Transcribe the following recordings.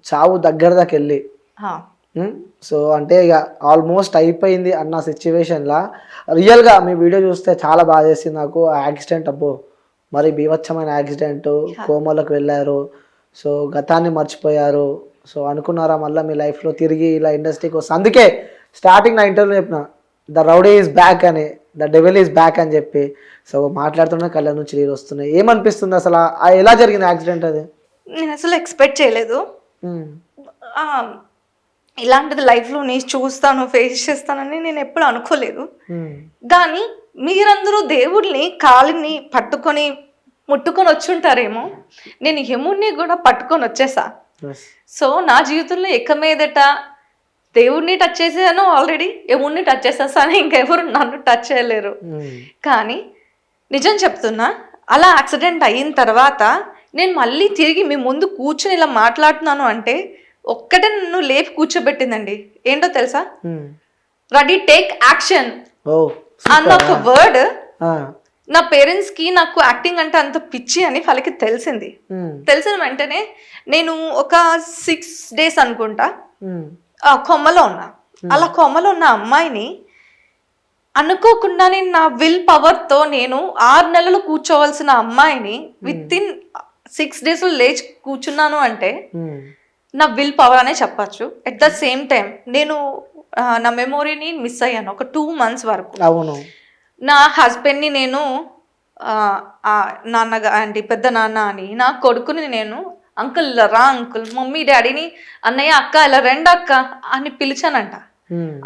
చావు దగ్గర దాకా వెళ్ళి సో అంటే ఇక ఆల్మోస్ట్ అయిపోయింది అన్న సిచ్యువేషన్లా రియల్గా మీ వీడియో చూస్తే చాలా బాగా చేసింది నాకు. ఆ యాక్సిడెంట్ అబ్బో మరి బీభత్సమైన యాక్సిడెంట్, కోమాలోకి వెళ్ళారు, సో గతాన్ని మర్చిపోయారు. సో అనుకున్నారా మళ్ళీ మీ లైఫ్లో తిరిగి ఇలా ఇండస్ట్రీకి వస్తుంది? అందుకే స్టార్టింగ్ నా ఇంటర్వ్యూ చెప్పిన ద రౌడీ ఈజ్ బ్యాక్ అని, ద డెవిల్ ఈజ్ బ్యాక్ అని చెప్పి. సో మాట్లాడుతున్న కళ్ళ నుంచి నీరు వస్తున్నాయి. ఏమనిపిస్తుంది అసలు ఎలా జరిగింది యాక్సిడెంట్? అది నేను అసలు ఎక్స్పెక్ట్ చేయలేదు. ఇలాంటిది లైఫ్లో నేను చూస్తాను, ఫేస్ చేస్తానని నేను ఎప్పుడు అనుకోలేదు. కానీ మీరందరూ దేవుడిని కాలిని పట్టుకొని ముట్టుకొని వచ్చుంటారేమో, నేను యముడిని కూడా పట్టుకొని వచ్చేసా. సో నా జీవితంలో ఎక్క మీదట దేవుడిని టచ్ చేసాను ఆల్రెడీ, యముడిని టచ్ చేసేసాను, ఇంకెవరు నన్ను టచ్ చేయలేరు. కానీ నిజం చెప్తున్నా, అలా యాక్సిడెంట్ అయిన తర్వాత నేను మళ్ళీ తిరిగి మీ ముందు కూర్చొని ఇలా మాట్లాడుతున్నాను అంటే ఒక్కటే నన్ను లేపి కూర్చోబెట్టిందండి. ఏంటో తెలుసా? రెడీ టేక్ యాక్షన్ అన్న ఒక వర్డ్ నా పేరెంట్స్ కి నాకు యాక్టింగ్ అంటే అంత పిచ్చి అని వాళ్ళకి తెలిసింది. తెలిసిన వెంటనే నేను ఒక 6 days అనుకుంటా కొమ్మలో ఉన్నా. అలా కొమ్మలో ఉన్న అమ్మాయిని అనుకోకుండా నేను నా విల్ పవర్ తో నేను 6 నెలలు కూర్చోవలసిన అమ్మాయిని విత్ ఇన్ 6 days లేచి కూర్చున్నాను అంటే నా విల్ పవర్ అనే చెప్పచ్చు. అట్ ద సేమ్ టైం నేను నా మెమొరీని మిస్ అయ్యాను ఒక 2 months వరకు. నా హస్బెండ్ని నేను నాన్నగా అంటే పెద్ద నాన్న అని, నా కొడుకుని నేను అంకుల్ రా అంకుల్, మమ్మీ డాడీని అన్నయ్య అక్క ఇలా రెండు అక్క అని పిలిచానంట.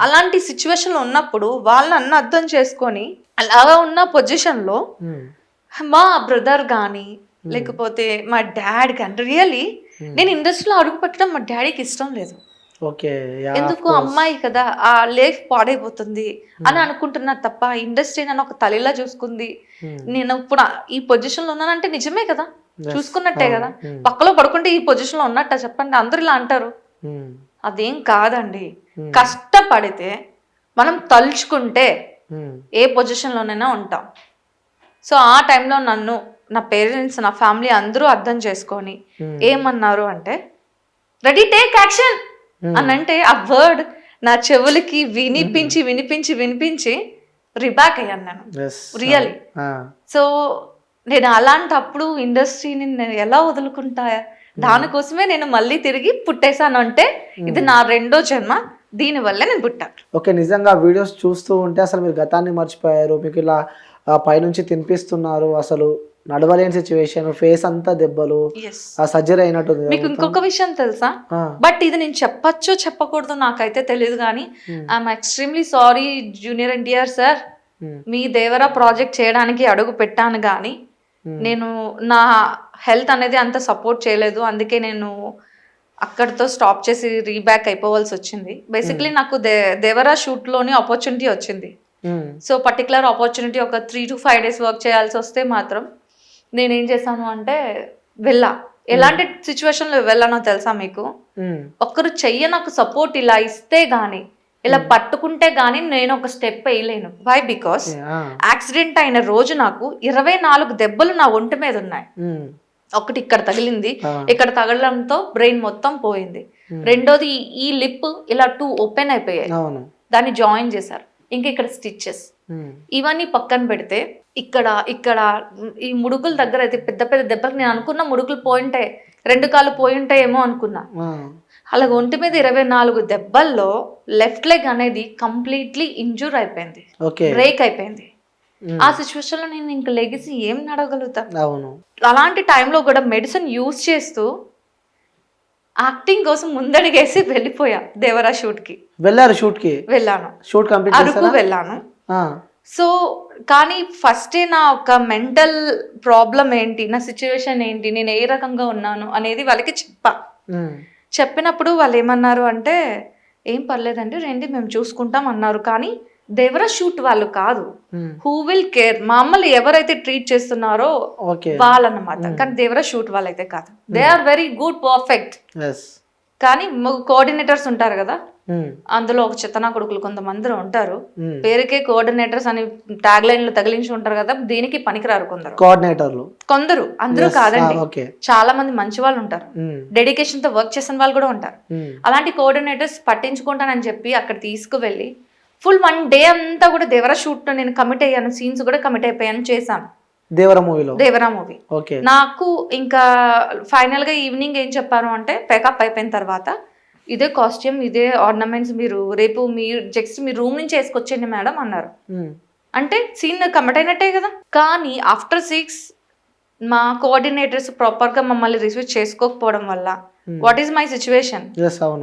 అలాంటి సిచ్యువేషన్లో ఉన్నప్పుడు వాళ్ళని అన్న అర్థం చేసుకొని అలాగా ఉన్న పొజిషన్లో మా బ్రదర్ కానీ లేకపోతే మా డాడ్ కానీ రియల్లీ నేను ఇండస్ట్రీలో అడుగు పెట్టడం మా డాడీకి ఇష్టం లేదు. ఎందుకు అమ్మాయి కదా ఆ లైఫ్ పాడైపోతుంది అని అనుకుంటున్నా తప్ప ఇండస్ట్రీ నన్ను ఒక తల్లిలా చూసుకుంది. నేను ఇప్పుడు ఈ పొజిషన్ లో ఉన్నానంటే నిజమే కదా, చూసుకున్నట్టే కదా. పక్కలో పడుకుంటే ఈ పొజిషన్ లో ఉన్నట్ట చెప్పండి, అందరు ఇలా అంటారు. అదేం కాదండి, కష్టపడితే మనం తలుచుకుంటే ఏ పొజిషన్ లోనైనా ఉంటాం. సో ఆ టైంలో నన్ను నా పేరెంట్స్ నా ఫ్యామిలీ అందరూ అర్థం చేసుకొని ఏమన్నారు అంటే రెడీ టేక్ యాక్షన్ అని అంటే ఆ వర్డ్ నా చెవులకి వినిపించి వినిపించి వినిపించి రిబ్యాక్ అయ్యాను నేను రియల్లీ. సో నేను అలాంటప్పుడు ఇండస్ట్రీని నేను ఎలా వదులుకుంటా, దానికోసమే నేను మళ్ళీ తిరిగి పుట్టేశాను. అంటే ఇది నా 2వ జన్మ, దీనివల్లే నేను పుట్టాను. ఓకే, నిజంగా వీడియోస్ చూస్తూ ఉంటే అసలు మీరు గతాన్ని మర్చిపోయారు. మీకు ఇలా పైనుంచి తినిపిస్తున్నారు, అసలు నడవలేని సిచ్యువేషన్, ఫేస్ అంతా దెబ్బలు, సర్జరీ అయినట్టు. మీకు ఇంకొక విషయం తెలుసా? బట్ ఇది నేను చెప్పచ్చో చెప్పకూడదు నాకైతే తెలియదు, కానీ I'm extremely sorry junior NTR sir. Me Devara project చేయడానికి అడుగు పెట్టాను కానీ నేను నా హెల్త్ అనేది అంత సపోర్ట్ చేయలేదు. అందుకే నేను అక్కడితో స్టాప్ చేసి రీబ్యాక్ అయిపోవాల్సి వచ్చింది. బేసిక్లీ నాకు దేవరా షూట్లోని ఆపర్చునిటీ వచ్చింది. సో పర్టికులర్ ఆపర్చునిటీ ఒక 3 to 5 days వర్క్ చేయాల్సి వస్తే మాత్రం నేనేం చేశాను అంటే వెళ్ళా. ఎలాంటి సిచ్యువేషన్లో వెళ్ళానో తెలుసా మీకు? ఒక్కరు చెయ్య నాకు సపోర్ట్ ఇలా ఇస్తే గానీ, ఇలా పట్టుకుంటే గానీ నేను ఒక స్టెప్ వేయలేను. వై? బికాస్ యాక్సిడెంట్ అయిన రోజు నాకు 24 దెబ్బలు నా ఒంటి మీద ఉన్నాయి. ఒకటి ఇక్కడ తగిలింది, ఇక్కడ తగలడంతో బ్రెయిన్ మొత్తం పోయింది. రెండోది ఈ లిప్ ఇలా 2 ఓపెన్ అయిపోయాయి, దాన్ని జాయిన్ చేశారు. ఇంకా ఇక్కడ స్టిచెస్. ఇవన్నీ పక్కన పెడితే ఇక్కడ ఇక్కడ ఈ ముడుకుల దగ్గర అయితే పెద్ద పెద్ద దెబ్బలు నేను అనుకున్న ముడుకులు పోయింటాయి, 2 కాళ్ళు పోయింటాయేమో అనుకున్నా. అలా ఒంటి మీద 24 దెబ్బల్లో లెఫ్ట్ లెగ్ అనేది కంప్లీట్లీ ఇంజూర్ అయిపోయింది, బ్రేక్ అయిపోయింది. ఆ సిచ్యువేషన్ లో నేను ఇంకా లెగిసి ఏం నడవగలుగుతాను? అలాంటి టైంలో కూడా మెడిసిన్ యూజ్ చేస్తూ యాక్టింగ్ కోసం ముందడిగేసి వెళ్ళిపోయా. దేవరా షూట్ కి వెళ్ళాను, అరకు వెళ్ళాను. సో కానీ ఫస్టే నా ఒక మెంటల్ ప్రాబ్లం ఏంటి, నా సిచ్యువేషన్ ఏంటి, నేను ఏ రకంగా ఉన్నాను అనేది వాళ్ళకి చెప్పినప్పుడు వాళ్ళు ఏమన్నారు అంటే ఏం పర్లేదండి రండి మేము చూసుకుంటాం అన్నారు. కానీ దేవరా షూట్ వాళ్ళు కాదు, హూ విల్ కేర్, మమ్మల్ని ఎవరైతే ట్రీట్ చేస్తున్నారో వాళ్ళన్నమాట. కానీ దేవరా షూట్ వాళ్ళైతే కాదు. They are very good, perfect. కానీ కోఆర్డినేటర్స్ ఉంటారు కదా, అందులో ఒక చిత్తనా కొడుకులు కొంతమంది ఉంటారు, పేరుకే కోఆర్డినేటర్స్ అని ట్యాగ్ లైన్లు తగిలించి ఉంటారు కదా, దీనికి పనికిరారు కొందరు కోఆర్డినేటర్లు. కొందరు, అందరూ కాదండి, ఓకే. చాలా మంది మంచి వాళ్ళు ఉంటారు, డెడికేషన్ తో వర్క్ చేసిన వాళ్ళు కూడా ఉంటారు. అలాంటి కోఆర్డినేటర్స్ పట్టించుకుంటానని చెప్పి అక్కడ తీసుకువెళ్ళి ఫుల్ 1 డే అంతా కూడా దేవరా షూట్ నేను కమిట్ అయ్యాను, సీన్స్ కూడా కమిట్ అయిపోయాను, చేశాను దేవరా మూవీ. నాకు ఇంకా ఫైనల్ గా ఈవినింగ్ ఏం చెప్పారు అంటే, పేకప్ అయిపోయిన తర్వాత ఇదే కాస్ట్యూమ్, ఇదే ఆర్నమెంట్స్, మీరు రేపు మీరు జస్ట్ మీ రూమ్ నుంచి వేసుకొచ్చేయండి మేడం అన్నారు. అంటే సీన్ కమిట్ అయినట్టే కదా. కానీ ఆఫ్టర్ 6 మా కోఆర్డినేటర్స్ ప్రాపర్ గా మమ్మల్ని రిసీవ్ చేసుకోకపోవడం వల్ల వాట్ ఈస్ మై సిచ్యువేషన్,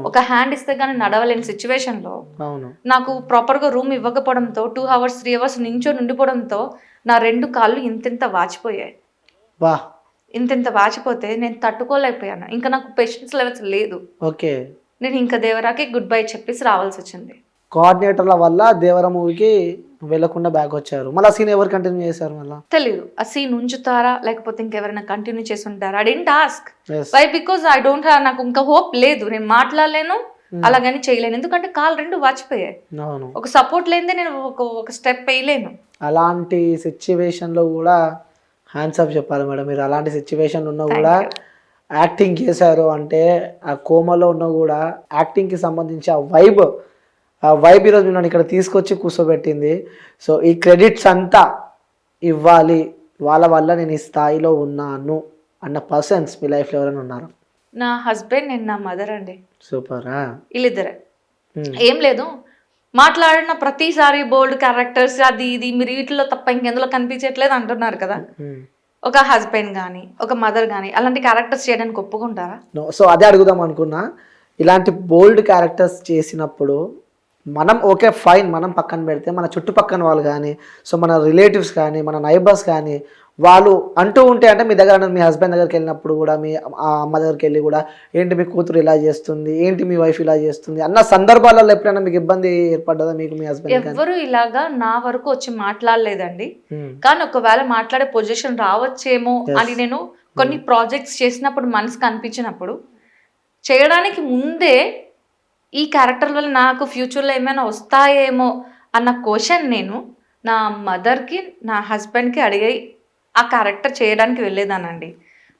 ఒక హ్యాండ్ ఇస్తే గానీ నడవలేని సిచ్యువేషన్ లో నాకు ప్రాపర్ గా రూమ్ ఇవ్వకపోవడంతో 2 hours 3 hours నించొని ఉండిపోవడంతో నా 2 కాళ్ళు ఇంతింత వాచిపోయాయి. ఇంతింత వాచిపోతే నేను తట్టుకోలేకపోయాను, ఇంకా నాకు పేషెన్స్ లెవెల్స్ లేదు. ఓకే. నేను ఇంకా దేవరాకి గుడ్ బై చెప్పేసి రావాల్సి వచ్చింది. కోఆర్డినేటర్ల వల్ల దేవరా మూవీకి వెళ్ళకుండా బ్యాక్ వచ్చారు. మళ్ళీ ఆ సీన్ ఎవరు కంటిన్యూ చేశారు? మళ్ళీ తెలీదు ఆ సీన్ ఉంచుతారా లేకపోతే ఇంకెవరైనా కంటిన్యూ చేసి ఉంటారా. I didn't ask why, because I don't have, నాకు ఇంకా హోప్ లేదు, నేను మాట్లాడలేను అలాగని చేయలేను, ఎందుకంటే కాళ్ళు 2 వాచిపోయాయి. ఒక సపోర్ట్ లేనిదే నేను ఒక స్టెప్ వేయలేను. అలాంటి సిచ్యువేషన్ లో కూడా హ్యాండ్స్ అప్ చెప్పాలి మేడం, మీరు అలాంటి సిచ్యువేషన్ ఉన్నా కూడా యాక్టింగ్ చేశారు అంటే, ఆ కోమలో ఉన్నా కూడా యాక్టింగ్ కి సంబంధించి ఆ వైబ్ ఈరోజు నన్ను ఇక్కడ తీసుకొచ్చి కూర్చోబెట్టింది. సో ఈ క్రెడిట్స్ అంతా ఇవ్వాలి, వాళ్ళ వల్ల నేను ఈ స్థాయిలో ఉన్నాను అన్న పర్సన్స్ మీ లైఫ్లో ఎవరైనా ఉన్నారు? నా హస్బెండ్ అండ్ నా మదర్ అండి. సూపర్. వీళ్ళిద్దరే. ఏం లేదు, మాట్లాడిన ప్రతిసారి బోల్డ్ క్యారెక్టర్స్ అది ఇది మీరు వీటిలో తప్ప ఇంకెందులో కనిపించట్లేదు అంటున్నారు కదా. ఒక హస్బెండ్ కానీ ఒక మదర్ కానీ అలాంటి క్యారెక్టర్స్ చేయడానికి ఒప్పుకుంటారా? సో అదే అడుగుదాం అనుకున్నా. ఇలాంటి బోల్డ్ క్యారెక్టర్స్ చేసినప్పుడు మనం ఓకే ఫైన్, మనం పక్కన పెడితే మన చుట్టుపక్కల వాళ్ళు కానీ, సో మన రిలేటివ్స్ కానీ, మన నైబర్స్ కానీ వాళ్ళు అంటూ ఉంటే, అంటే మీ దగ్గర మీ హస్బెండ్ దగ్గరికి వెళ్ళినప్పుడు కూడా, మీ అమ్మ దగ్గరికి వెళ్ళి కూడా, ఏంటి మీ కూతురు ఇలా చేస్తుంది, ఏంటి మీ వైఫ్ ఇలా చేస్తుంది అన్న సందర్భాలలో ఎప్పుడైనా మీకు ఇబ్బంది ఏర్పడ్డదా మీకు మీ హస్బెండ్? ఎవరు ఇలాగా నా వరకు వచ్చి మాట్లాడలేదండి. కానీ ఒకవేళ మాట్లాడే పొజిషన్ రావచ్చేమో అని నేను కొన్ని ప్రాజెక్ట్స్ చేసినప్పుడు మనసుకు అనిపించినప్పుడు, చేయడానికి ముందే ఈ క్యారెక్టర్ వల్ల నాకు ఫ్యూచర్లో ఏమైనా వస్తాయేమో అన్న క్వశ్చన్ నేను నా మదర్కి నా హస్బెండ్కి అడిగి ఆ క్యారెక్టర్ చేయడానికి వెళ్ళేదానండి.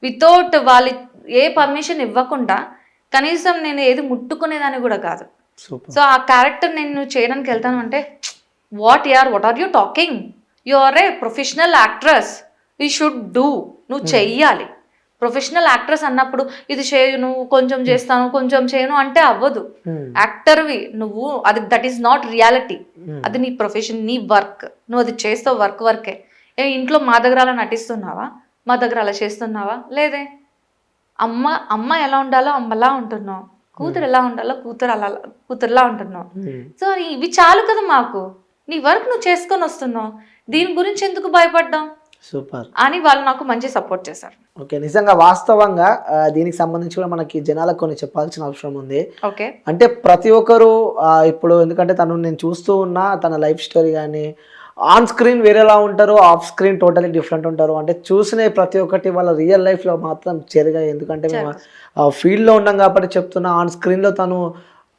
వితౌట్ వాళ్ళు ఏ పర్మిషన్ ఇవ్వకుండా, కనీసం నేను ఏది ముట్టుకునేదాన్ని కూడా కాదు. సో ఆ క్యారెక్టర్ నేను చేయడానికి వెళ్తాను అంటే, what are you talking, you are a professional actress, you should do, నువ్వు చెయ్యాలి. ప్రొఫెషనల్ యాక్ట్రెస్ అన్నప్పుడు ఇది చేయను, కొంచెం చేస్తాను, కొంచెం చేయను అంటే అవ్వదు. యాక్టర్వి నువ్వు, అది దట్ ఈస్ నాట్ రియాలిటీ, అది నీ ప్రొఫెషన్, నీ వర్క్, నువ్వు అది చేస్తావు, వర్కే. ఇంట్లో మా దగ్గర అలా నటిస్తున్నావా, మా దగ్గర అలా చేస్తున్నావా? లేదే. అమ్మ ఎలా ఉండాలో అమ్మలా ఉంటున్నావు, కూతురు ఎలా ఉండాలో కూతురులా ఉంటున్నావు. సో ఇవి చాలు కదా మాకు, నీ వర్క్ నువ్వు చేసుకొని వస్తున్నావు, దీని గురించి ఎందుకు భయపడ్డాం? సూపర్ అని వాళ్ళు నాకు మంచి సపోర్ట్ చేశారు. ఓకే. నిజంగా వాస్తవంగా దీనికి సంబంధించి కూడా మనకి జనాలకు కొన్ని చెప్పాల్సిన అవసరం ఉంది. ఓకే. అంటే ప్రతి ఒక్కరు ఇప్పుడు, ఎందుకంటే నేను చూస్తూ ఉన్నా తన లైఫ్ స్టోరీ కానీ, ఆన్ స్క్రీన్ వేరేలా ఉంటారు, ఆఫ్ స్క్రీన్ టోటలీ డిఫరెంట్ ఉంటారు. అంటే చూసిన ప్రతి ఒక్కటి వాళ్ళ రియల్ లైఫ్లో మాత్రం చెరగా, ఎందుకంటే మేము ఫీల్డ్లో ఉన్నాం కాబట్టి చెప్తున్నా. ఆన్ స్క్రీన్లో తను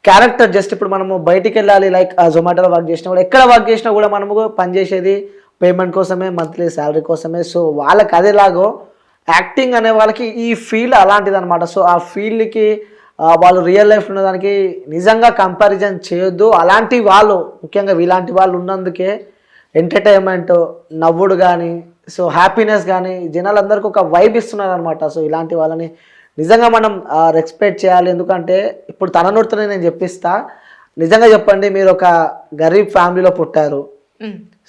క్యారెక్టర్ జస్ట్, ఇప్పుడు మనము బయటికి వెళ్ళాలి, లైక్ జొమాటోలో వర్క్ చేసినా కూడా, ఎక్కడ వర్క్ చేసినా కూడా మనము పనిచేసేది పేమెంట్ కోసమే, మంత్లీ శాలరీ కోసమే. సో వాళ్ళకి అదేలాగో యాక్టింగ్ అనే వాళ్ళకి ఈ ఫీల్డ్ అలాంటిది అనమాట. సో ఆ ఫీల్డ్కి వాళ్ళు రియల్ లైఫ్ ఉన్నదానికి నిజంగా కంపారిజన్ చేయొద్దు. అలాంటి వాళ్ళు, ముఖ్యంగా ఇలాంటి వాళ్ళు ఉన్నందుకే ఎంటర్టైన్మెంట్, నవ్వుడు కానీ, సో హ్యాపీనెస్ కానీ జనాలందరికీ ఒక వైబ్ ఇస్తున్నారు అనమాట. సో ఇలాంటి వాళ్ళని నిజంగా మనం రెస్పెక్ట్ చేయాలి. ఎందుకంటే ఇప్పుడు తన నోటితోనే నేను చెప్పిస్తా, నిజంగా చెప్పండి, మీరు ఒక గరీబ్ ఫ్యామిలీలో పుట్టారు,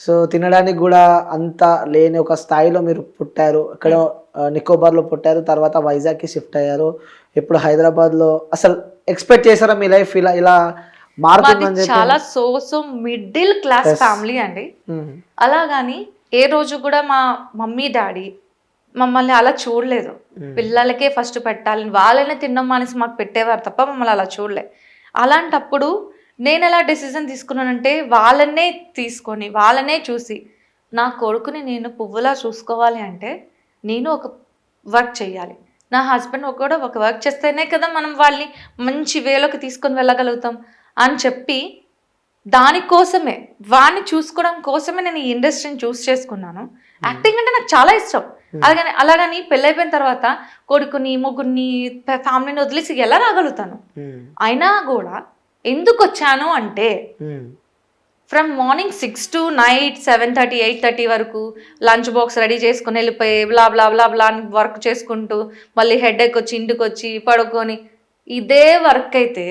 సో తినడానికి కూడా అంత లేని ఒక స్థాయిలో మీరు పుట్టారు. ఇక్కడ నికోబార్లో పుట్టారు, తర్వాత వైజాగ్కి షిఫ్ట్ అయ్యారు, ఇప్పుడు హైదరాబాద్లో. అసలు ఎక్స్పెక్ట్ చేశారా మీ లైఫ్ ఇలా మారుతుందని? చాలా సో మిడిల్ క్లాస్ ఫ్యామిలీ అండి. అలాగని ఏ రోజు కూడా మా మమ్మీ డాడీ మమ్మల్ని అలా చూడలేదు. పిల్లలకే ఫస్ట్ పెట్టాలి, వాళ్ళనే తినడం మానేసి మాకు పెట్టేవారు తప్ప మమ్మల్ని అలా చూడలే. అలాంటప్పుడు నేను ఎలా డెసిజన్ తీసుకున్నానంటే, వాళ్ళనే తీసుకొని వాళ్ళనే చూసి, నా కొడుకుని నేను పువ్వులా చూసుకోవాలి అంటే నేను ఒక వర్క్ చేయాలి, నా హస్బెండ్ కూడా ఒక వర్క్ చేస్తేనే కదా మనం వాళ్ళని మంచి వేలోకి తీసుకొని వెళ్ళగలుగుతాం. అని చెప్పి దానికోసమే వాడిని చూసుకోవడం కోసమే నేను ఈ ఇండస్ట్రీని చూస్ చేసుకున్నాను. యాక్టింగ్ అంటే నాకు చాలా ఇష్టం. అలాగని పెళ్ళైపోయిన తర్వాత కొడుకుని ముగ్గురిని ఫ్యామిలీని వదిలేసి ఎలా రాగలుగుతాను? అయినా కూడా ఎందుకు వచ్చాను అంటే ఫ్రమ్ మార్నింగ్ 6 to నైట్ 7:30 8:30 వరకు లంచ్ బాక్స్ రెడీ చేసుకుని వెళ్ళిపోయి బ్లా బ్లా బ్లా బ్లా వర్క్ చేసుకుంటూ మళ్ళీ హెడేక్ వచ్చి ఇంటికి వచ్చి పడుకొని ఇదే వర్క్ అయితే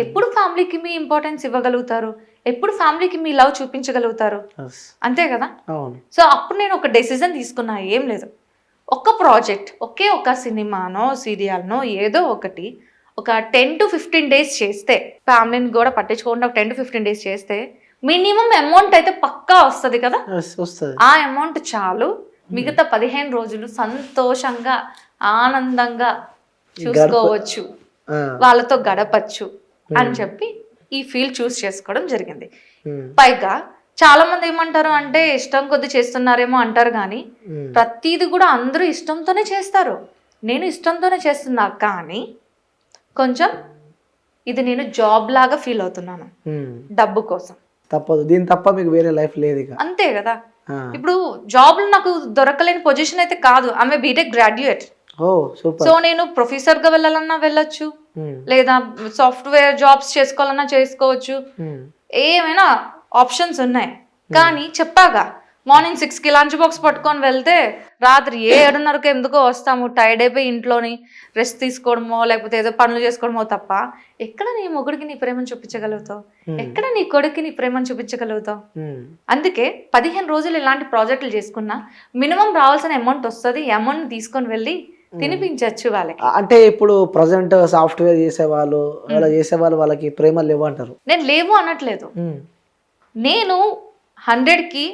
ఎప్పుడు ఫ్యామిలీకి మీ ఇంపార్టెన్స్ ఇవ్వగలుగుతారు? ఎప్పుడు ఫ్యామిలీకి మీ లవ్ చూపించగలుగుతారు? అంతే కదా. సో అప్పుడు నేను ఒక డెసిజన్ తీసుకున్నా, ఏం లేదు, ఒక ప్రాజెక్ట్ ఒక సినిమానో సీరియల్నో ఏదో ఒకటి ఒక 10 to 15 days చేస్తే, ఫ్యామిలీని కూడా పట్టించుకోకుండా 10 to 15 days చేస్తే మినిమం అమౌంట్ అయితే పక్కా వస్తుంది కదా. ఆ అమౌంట్ చాలు, మిగతా 15 రోజులు సంతోషంగా ఆనందంగా చూసుకోవచ్చు, వాళ్ళతో గడపచ్చు అని చెప్పి ఈ ఫీల్డ్ చూస్ చేసుకోవడం జరిగింది. పైగా చాలా మంది ఏమంటారు అంటే ఇష్టం కొద్ది చేస్తున్నారేమో అంటారు, కానీ ప్రతిది కూడా అందరూ ఇష్టంతోనే చేస్తారు. నేను ఇష్టంతోనే చేస్తున్నా, కానీ కొంచెం ఇది నేను జాబ్ లాగా ఫీల్ అవుతున్నాను డబ్బు కోసం. తప్పదు, దీని తప్ప మీకు వేరే లైఫ్ లేదు ఇక. అంతే కదా. ఇప్పుడు జాబ్ నాకు దొరకలేని పొజిషన్ అయితే కాదు, ఆమె బీటెక్ గ్రాడ్యుయేట్. సో నేను ప్రొఫెసర్ గా వెళ్ళాలన్నా వెళ్ళొచ్చు, లేదా సాఫ్ట్వేర్ జాబ్స్ చేసుకోవాలన్నా చేసుకోవచ్చు, ఏమైనా ఆప్షన్స్ ఉన్నాయి. కానీ చెప్పాగా మార్నింగ్ 6కి లంచ్ బాక్స్ పట్టుకొని వెళ్తే రాత్రి 7:30కి ఎందుకో వస్తాము, టైర్డ్ అయిపోయి ఇంట్లోని రెస్ట్ తీసుకోవడమో లేకపోతే ఏదో పనులు చేసుకోవడమో తప్ప ఎక్కడ నీ మొగుడికి నీ ప్రేమను చూపించగలుగుతావు? ఎక్కడ నీ కొడుక్కి నీ ప్రేమను చూపించగలుగుతావు? అందుకే 15 రోజులు ఇలాంటి ప్రాజెక్టులు చేసుకున్నా మినిమం రావాల్సిన అమౌంట్ వస్తుంది. అమౌంట్ తీసుకొని వెళ్ళి తినిపించచ్చు వాళ్ళకి. అంటే ఇప్పుడు ప్రజెంట్ సాఫ్ట్వేర్ చేసేవాళ్ళు వాళ్ళకి ప్రేమలు లేవు అంటారు. నేను లేవు అనట్లేదు, నేను 100కి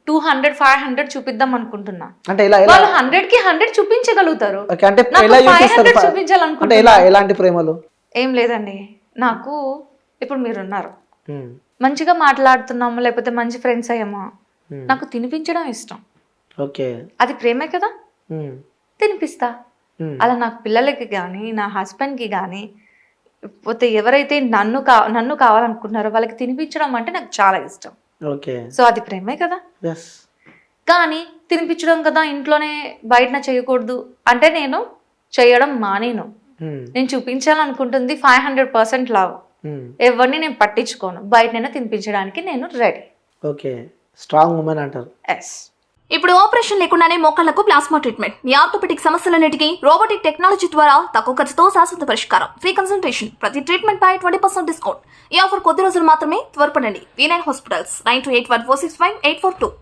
200 500 చూపిద్దాం అనుకుంటున్నా. అంటే వాళ్ళు 100కి 100 చూపించగలుగుతారు. చూపించాలనుకుంటే ఎలాంటి ప్రేమలు? ఏం లేదండి, నాకు ఇప్పుడు మీరున్నారు, మంచిగా మాట్లాడుతున్నాము, లేకపోతే మంచి ఫ్రెండ్స్ అయ్యామా, నాకు తినిపించడం ఇష్టం. అది ప్రేమే కదా, తినిపిస్తా. అలా నాకు పిల్లలకి కానీ నా హస్బెండ్కి కానీ పోతే ఎవరైతే నన్ను కావాలనుకుంటున్నారో వాళ్ళకి తినిపించడం అంటే నాకు చాలా ఇష్టం. సో అది ప్రేమే కదా. కానీ తినిపించడం కదా ఇంట్లోనే బయటన చేయకూడదు అంటే నేను చేయడం మానేను. నేను చూపించాలనుకుంటుంది 500% లవ్, ఎవరిని నేను పట్టించుకోను, బయటనైనా తినిపించడానికి నేను రెడీ. స్ట్రాంగ్ ఉమెన్ అంటారు. ఎస్. ఇప్పుడు ఆపరేషన్ లేకుండానే మోకాళ్లకు ప్లాస్మా ట్రీట్మెంట్, మీ ఆర్థోపెడిక్ సమస్యలన్నిటికీ రోబోటిక్ టెక్నాలజీ ద్వారా తక్కువ ఖర్చుతో శాశ్వత పరిష్కారం, ఫ్రీ కన్సల్టేషన్, ప్రతి ట్రీట్మెంట్ పై 20% డిస్కౌంట్. ఈ ఆఫర్ కొద్ది రోజులు మాత్రమే, త్వరపడండి. V9 hospitals 9281465842.